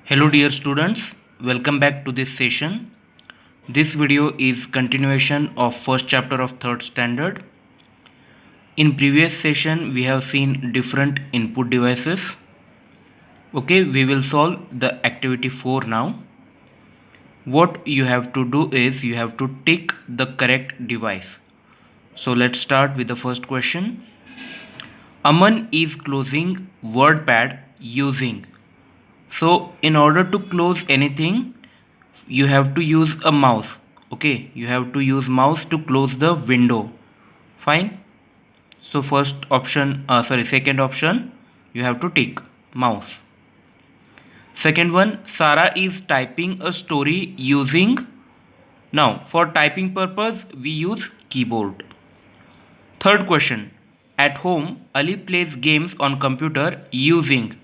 Hello dear students, welcome back to this session. This video is continuation of first chapter of third standard. In previous session we have seen different input devices. Okay, we will solve the activity 4 now. What you have to do is you have to tick the correct device. So let's start with the first question. Aman is closing WordPad using. So in order to close anything, you have to use a mouse. Okay, you have to use mouse to close the window. Fine. So second option, you have to tick mouse. Second one, Sarah is typing a story using. Now for typing purpose we use keyboard. Third question, at home Ali plays games on computer using.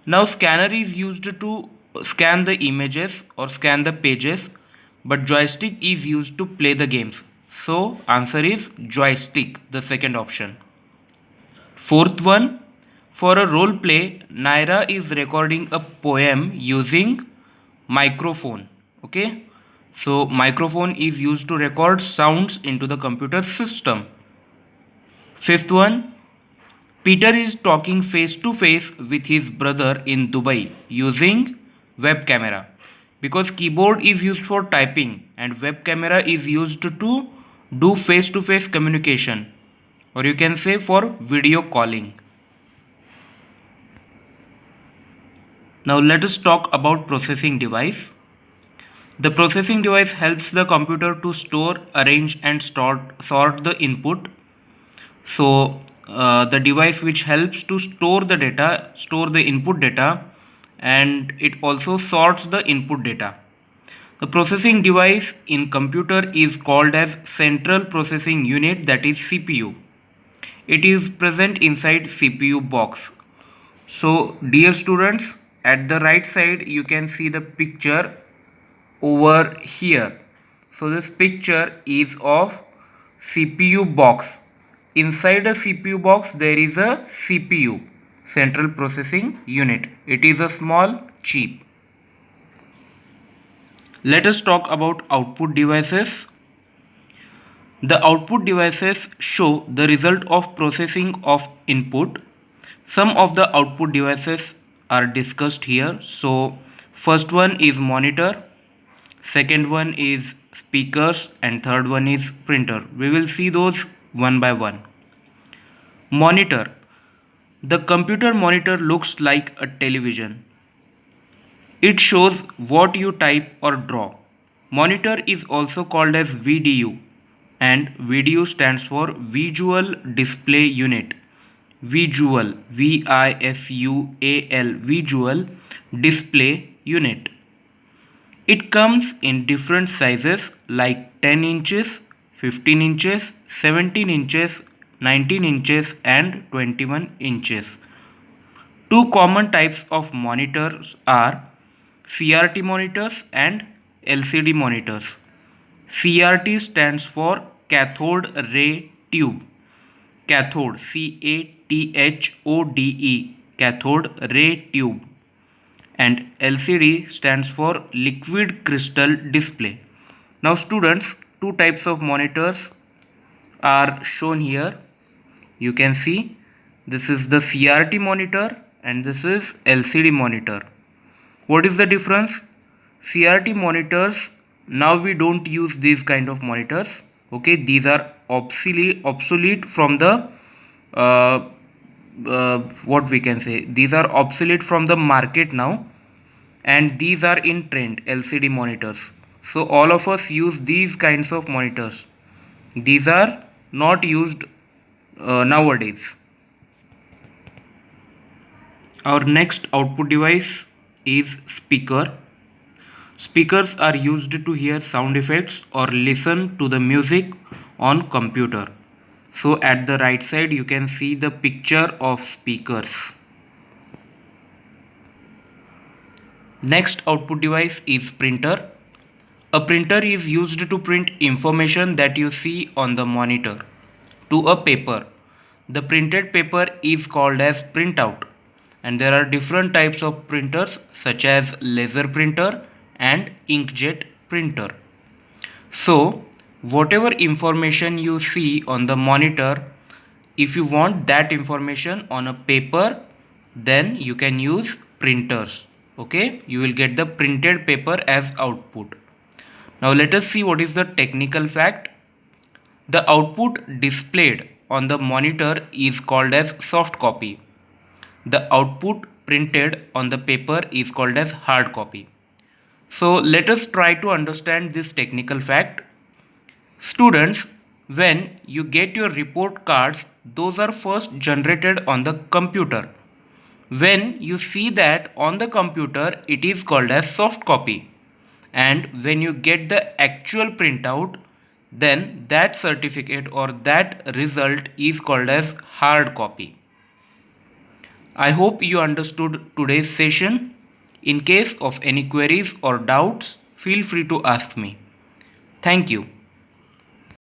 Now scanner is used to scan the images or scan the pages, but joystick is used to play the games. So answer is joystick, the second option. Fourth one, for a role play, Naira is recording a poem using microphone. Okay, so microphone is used to record sounds into the computer system. Fifth one, Peter is talking face to face with his brother in Dubai using web camera, because keyboard is used for typing and web camera is used to do face to face communication, or you can say for video calling. Now let us talk about processing device. The processing device helps the computer to store, arrange and sort the input. So the device which helps to store the input data, and it also sorts the input data. The processing device in computer is called as central processing unit, that is CPU. It is present inside CPU box. So dear students, at the right side you can see the picture over here. So this picture is of CPU box. Inside a CPU box there is a CPU, central processing unit. It is a small chip. Let us talk about output devices. The output devices show the result of processing of input. Some of the output devices are discussed here. So first one is monitor, second one is speakers, and third one is printer. We will see those one by one. Monitor. The computer monitor looks like a television. It shows what you type or draw. Monitor is also called as VDU, and VDU stands for Visual Display Unit. Visual, VISUAL, Visual Display Unit. It comes in different sizes like 10 inches, 15 inches, 17 inches, 19 inches and 21 inches. Two common types of monitors are CRT monitors and LCD monitors. CRT stands for cathode ray tube. Cathode, CATHODE, cathode ray tube. And LCD stands for liquid crystal display. Now students, two types of monitors are shown here. You can see this is the CRT monitor and this is LCD monitor. What is the difference? CRT monitors, now we don't use these kind of monitors. Okay, these are obsolete from the what we can say, these are obsolete from the market now, and these are in trend, LCD monitors. So all of us use these kinds of monitors. These are not used nowadays. Our next output device is speaker. Speakers are used to hear sound effects or listen to the music on computer. So at the right side you can see the picture of speakers. Next output device is printer. A printer is used to print information that you see on the monitor to a paper. The printed paper is called as printout, and there are different types of printers such as laser printer and inkjet printer. So whatever information you see on the monitor, if you want that information on a paper, then you can use printers. Okay, you will get the printed paper as output. Now let us see what is the technical fact. The output displayed on the monitor is called as soft copy. The output printed on the paper is called as hard copy. So let us try to understand this technical fact. Students, when you get your report cards, those are first generated on the computer. When you see that on the computer, it is called as soft copy. And when you get the actual printout, then that certificate or that result is called as hard copy. I hope you understood today's session. In case of any queries or doubts, feel free to ask me. Thank you.